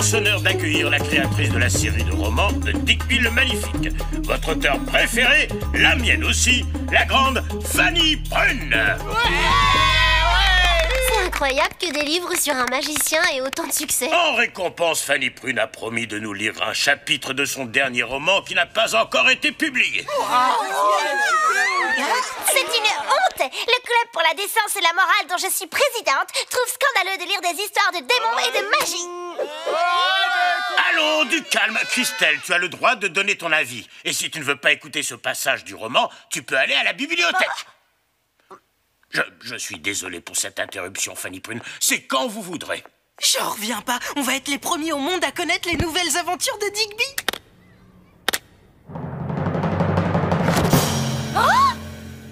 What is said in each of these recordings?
l'immense honneur d'accueillir la créatrice de la série de romans de Digby le Magnifique. Votre auteur préféré, la mienne aussi, la grande Fanny Prune. C'est incroyable que des livres sur un magicien aient autant de succès. En récompense, Fanny Prune a promis de nous lire un chapitre de son dernier roman qui n'a pas encore été publié. C'est une honte! Le club pour la décence et la morale dont je suis présidente trouve scandaleux de lire des histoires de démons et de magie. Allons, du calme. Christelle, tu as le droit de donner ton avis. Et si tu ne veux pas écouter ce passage du roman, tu peux aller à la bibliothèque. Je suis désolé pour cette interruption, Fanny Prune. C'est quand vous voudrez. J'en reviens pas. On va être les premiers au monde à connaître les nouvelles aventures de Digby. Oh!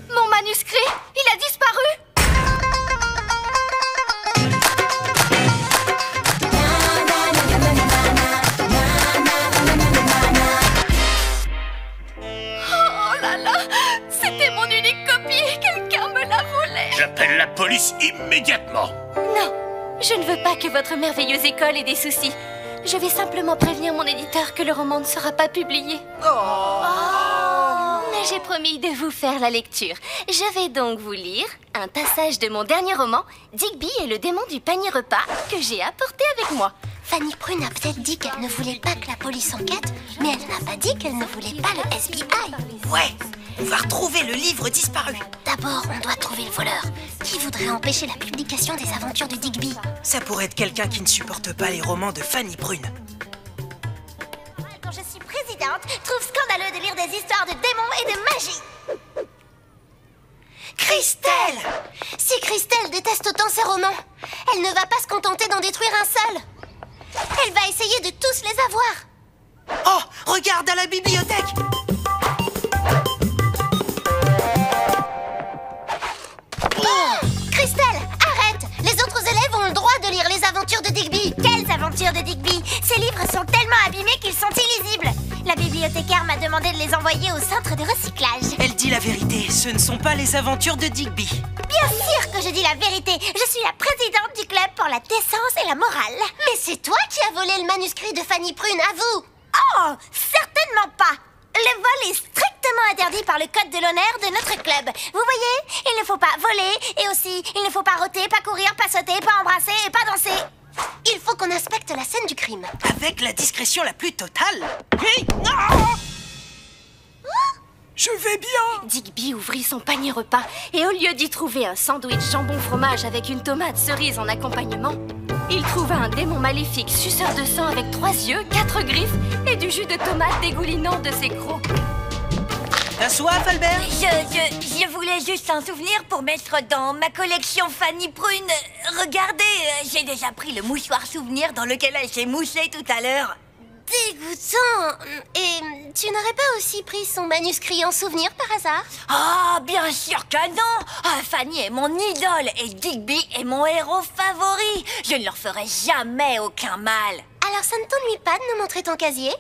Mon manuscrit, il a disparu! Oh là là! C'était mon unique copie! Quelqu'un me l'a volée! J'appelle la police immédiatement. Non, je ne veux pas que votre merveilleuse école ait des soucis. Je vais simplement prévenir mon éditeur que le roman ne sera pas publié. Mais j'ai promis de vous faire la lecture. Je vais donc vous lire un passage de mon dernier roman, Digby et le démon du panier repas, que j'ai apporté avec moi. Fanny Prune a peut-être dit qu'elle ne voulait pas que la police enquête, mais elle n'a pas dit qu'elle ne voulait pas le FBI. Ouais, on va retrouver le livre disparu. D'abord, on doit trouver le voleur. Qui voudrait empêcher la publication des aventures de Digby? Ça pourrait être quelqu'un qui ne supporte pas les romans de Fanny Prune. Quand je suis présidente, trouve scandaleux de lire des histoires de démons et de magie. Christelle! Si Christelle déteste autant ses romans, elle ne va pas se contenter d'en détruire un seul. Elle va essayer de tous les avoir. Oh, regarde à la bibliothèque! Christelle, arrête! Les autres élèves ont le droit de lire les aventures de Digby. Quelles aventures de Digby? Ces livres sont tellement abîmés qu'ils sont illisibles. La bibliothécaire m'a demandé de les envoyer au centre de recyclage. Elle dit la vérité, ce ne sont pas les aventures de Digby. Bien sûr que je dis la vérité. Je suis la présidente du club pour la décence et la morale. Mais c'est toi qui as volé le manuscrit de Fanny Prune, avoue. Oh, certainement pas. Le vol est strictement interdit par le code de l'honneur de notre club. Vous voyez, il ne faut pas voler et aussi, il ne faut pas rôter, pas courir, pas sauter, pas embrasser et pas danser. Il faut qu'on inspecte la scène du crime. Avec la discrétion la plus totale. Hey, je vais bien. Digby ouvrit son panier repas et au lieu d'y trouver un sandwich jambon-fromage avec une tomate cerise en accompagnement, il trouva un démon maléfique suceur de sang avec 3 yeux, 4 griffes et du jus de tomate dégoulinant de ses crocs. T'as soif, Albert? Je voulais juste un souvenir pour mettre dans ma collection Fanny Prune. Regardez, j'ai déjà pris le mouchoir souvenir dans lequel elle s'est moussée tout à l'heure. Dégoûtant. Et tu n'aurais pas aussi pris son manuscrit en souvenir par hasard? Ah, bien sûr que non. Fanny est mon idole et Digby est mon héros favori. Je ne leur ferai jamais aucun mal. Alors ça ne t'ennuie pas de nous montrer ton casier?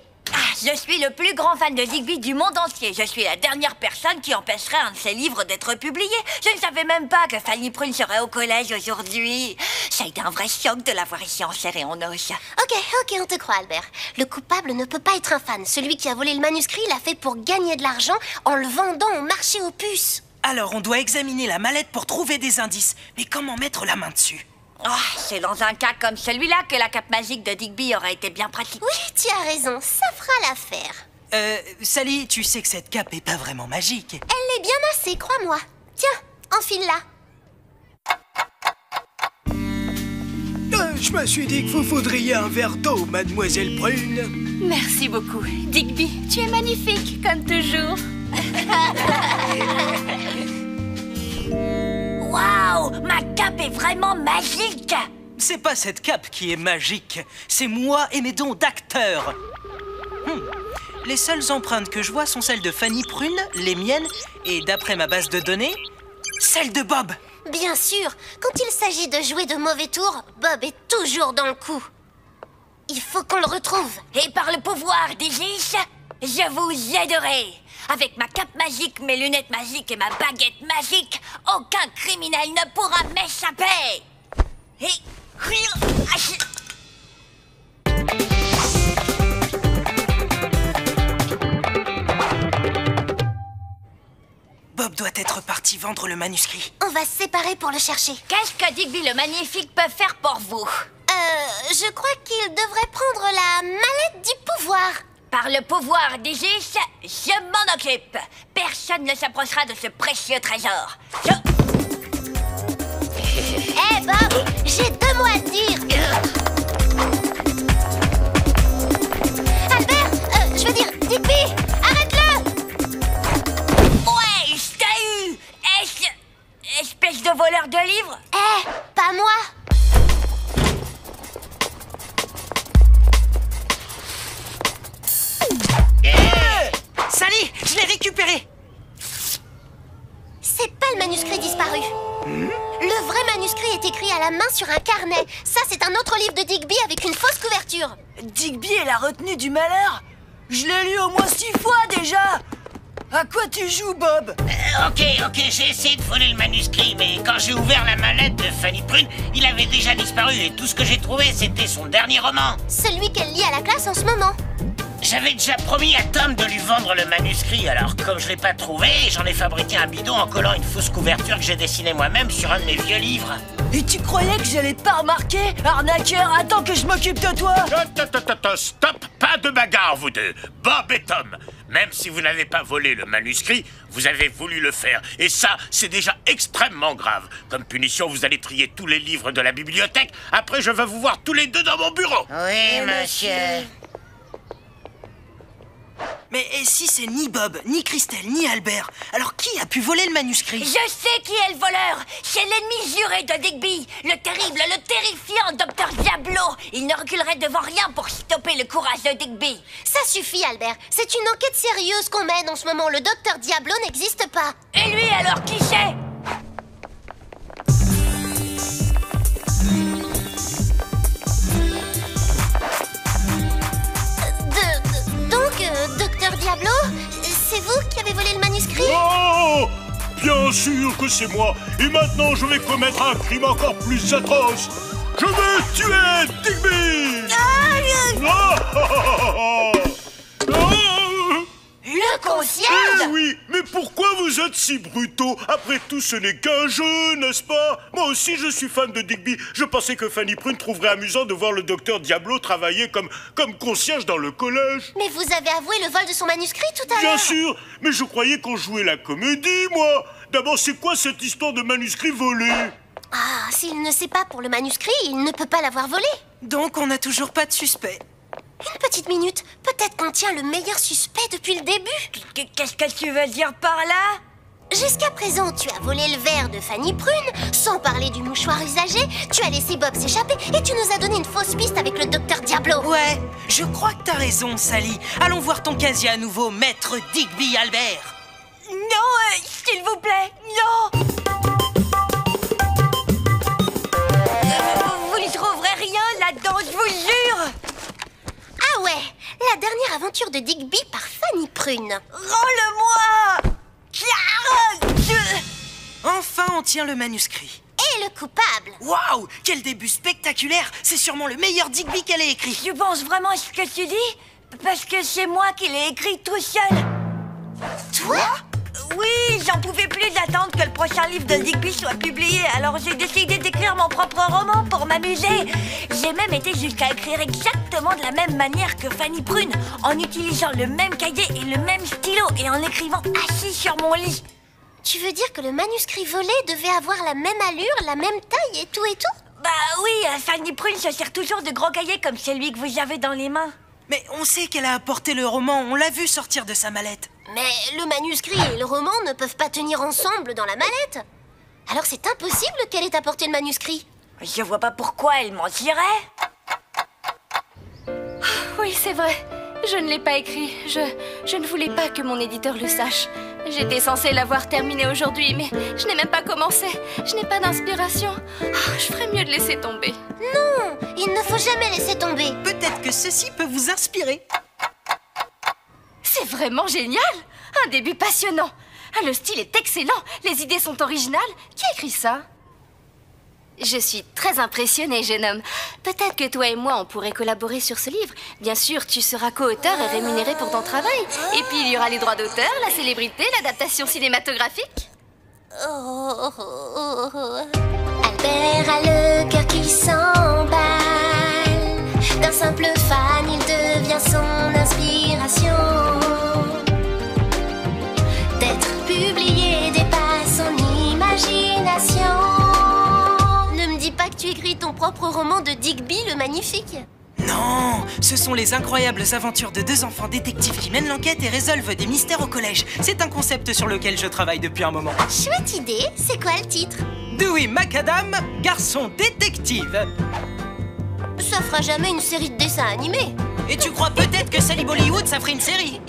Je suis le plus grand fan de Digby du monde entier. Je suis la dernière personne qui empêcherait un de ses livres d'être publié. Je ne savais même pas que Fanny Prune serait au collège aujourd'hui. Ça a été un vrai choc de la voir ici en chair et en os. Ok, on te croit, Albert. Le coupable ne peut pas être un fan. Celui qui a volé le manuscrit l'a fait pour gagner de l'argent en le vendant au marché aux puces. Alors, on doit examiner la mallette pour trouver des indices. Mais comment mettre la main dessus? C'est dans un cas comme celui-là que la cape magique de Digby aurait été bien pratique. Oui, tu as raison, ça fera l'affaire. Sally, tu sais que cette cape est pas vraiment magique. Elle l'est bien assez, crois-moi. Tiens, enfile-la. Je me suis dit que vous voudriez un verre d'eau, mademoiselle Prune. Merci beaucoup. Digby, tu es magnifique, comme toujours. Waouh, ma cape est vraiment magique. C'est pas cette cape qui est magique, c'est moi et mes dons d'acteur. Les seules empreintes que je vois sont celles de Fanny Prune, les miennes, et d'après ma base de données, celles de Bob. Bien sûr, quand il s'agit de jouer de mauvais tours, Bob est toujours dans le coup. Il faut qu'on le retrouve. Et par le pouvoir d'Isis, je vous aiderai. Avec ma cape magique, mes lunettes magiques et ma baguette magique, aucun criminel ne pourra m'échapper. Et... doit être parti vendre le manuscrit. On va se séparer pour le chercher. Qu'est-ce que Digby le Magnifique peut faire pour vous? Je crois qu'il devrait prendre la mallette du pouvoir. Par le pouvoir d'Isis, je m'en occupe. Personne ne s'approchera de ce précieux trésor. Hé Bob, j'ai 2 mots à te dire. Albert, je veux dire, Digby, arrête-le. Ouais, je t'ai eu. Espèce de voleur de livres. Hé, pas moi. Sally, je l'ai récupéré. C'est pas le manuscrit disparu. Le vrai manuscrit est écrit à la main sur un carnet. Ça, c'est un autre livre de Digby avec une fausse couverture. Digby est la retenue du malheur. Je l'ai lu au moins 6 fois déjà. À quoi tu joues, Bob? Ok, j'ai essayé de voler le manuscrit, mais quand j'ai ouvert la mallette de Fanny Prune, il avait déjà disparu et tout ce que j'ai trouvé, c'était son dernier roman. Celui qu'elle lit à la classe en ce moment. J'avais déjà promis à Tom de lui vendre le manuscrit, alors comme je l'ai pas trouvé, j'en ai fabriqué un bidon en collant une fausse couverture que j'ai dessinée moi-même sur un de mes vieux livres. Et tu croyais que j'allais pas remarquer? Arnaqueur, attends que je m'occupe de toi. Stop, pas de bagarre vous deux, Bob et Tom. Même si vous n'avez pas volé le manuscrit, vous avez voulu le faire. Et ça, c'est déjà extrêmement grave. Comme punition, vous allez trier tous les livres de la bibliothèque. Après, je vais vous voir tous les deux dans mon bureau. Oui, monsieur. Mais si c'est ni Bob, ni Christelle, ni Albert, alors qui a pu voler le manuscrit? Je sais qui est le voleur. C'est l'ennemi juré de Digby. Le terrible, le terrifiant Dr Diablo. Il ne reculerait devant rien pour stopper le courage de Digby. Ça suffit, Albert. C'est une enquête sérieuse qu'on mène en ce moment. Le docteur Diablo n'existe pas. Et lui, alors, qui c'est? Docteur Diablo, c'est vous qui avez volé le manuscrit? Oh! Bien sûr que c'est moi. Et maintenant, je vais commettre un crime encore plus atroce. Je vais tuer Digby! Le concierge? Eh oui, mais pourquoi vous êtes si brutaux? Après tout, ce n'est qu'un jeu, n'est-ce pas? Moi aussi, je suis fan de Digby. Je pensais que Fanny Prune trouverait amusant de voir le docteur Diablo travailler comme concierge dans le collège. Mais vous avez avoué le vol de son manuscrit tout à l'heure. Bien sûr, mais je croyais qu'on jouait la comédie, moi. D'abord, c'est quoi cette histoire de manuscrit volé? Ah, s'il ne sait pas pour le manuscrit, il ne peut pas l'avoir volé. Donc on n'a toujours pas de suspect. Une petite minute, peut-être qu'on tient le meilleur suspect depuis le début. Qu'est-ce que tu veux dire par là? Jusqu'à présent, tu as volé le verre de Fanny Prune, sans parler du mouchoir usagé, tu as laissé Bob s'échapper et tu nous as donné une fausse piste avec le docteur Diablo. Ouais, je crois que t'as raison, Sally. Allons voir ton casier à nouveau, maître Digby Albert. Non, s'il vous plaît, non! Vous ne trouverez rien là-dedans, je vous jure! Ah ouais, la dernière aventure de Digby par Fanny Prune. Rends-le-moi! Enfin, on tient le manuscrit. Et le coupable. Waouh, quel début spectaculaire. C'est sûrement le meilleur Digby qu'elle ait écrit. Tu penses vraiment à ce que tu dis? Parce que c'est moi qui l'ai écrit tout seul. Toi? Oui, j'en pouvais plus d'attendre que le prochain livre de Digby soit publié. Alors j'ai décidé d'écrire mon propre roman pour m'amuser. J'ai même été jusqu'à écrire exactement de la même manière que Fanny Prune, en utilisant le même cahier et le même stylo et en écrivant assis sur mon lit. Tu veux dire que le manuscrit volé devait avoir la même allure, la même taille et tout et tout? Bah oui, Fanny Prune se sert toujours de gros cahiers comme celui que vous avez dans les mains. Mais on sait qu'elle a apporté le roman, on l'a vu sortir de sa mallette. Mais le manuscrit et le roman ne peuvent pas tenir ensemble dans la mallette. Alors c'est impossible qu'elle ait apporté le manuscrit. Je vois pas pourquoi elle mentirait. Oui, c'est vrai. Je ne l'ai pas écrit. Je ne voulais pas que mon éditeur le sache. J'étais censée l'avoir terminé aujourd'hui, mais je n'ai même pas commencé. Je n'ai pas d'inspiration. Je ferais mieux de laisser tomber. Non, il ne faut jamais laisser tomber. Peut-être que ceci peut vous inspirer. C'est vraiment génial! Un début passionnant. Le style est excellent. Les idées sont originales. Qui a écrit ça? Je suis très impressionnée, jeune homme. Peut-être que toi et moi, on pourrait collaborer sur ce livre. Bien sûr, tu seras co-auteur et rémunéré pour ton travail. Et puis, il y aura les droits d'auteur, la célébrité, l'adaptation cinématographique. Albert a le cœur qui s'emballe. D'un simple fan, il devient son inspiration. D'être publié dépasse son imagination. Ne me dis pas que tu écris ton propre roman de Digby le Magnifique. Non, ce sont les incroyables aventures de deux enfants détectives qui mènent l'enquête et résolvent des mystères au collège. C'est un concept sur lequel je travaille depuis un moment. Chouette idée, c'est quoi le titre? Dewey Macadam, garçon détective. Ça fera jamais une série de dessins animés. Et tu crois peut-être que Sally Bollywood, ça ferait une série?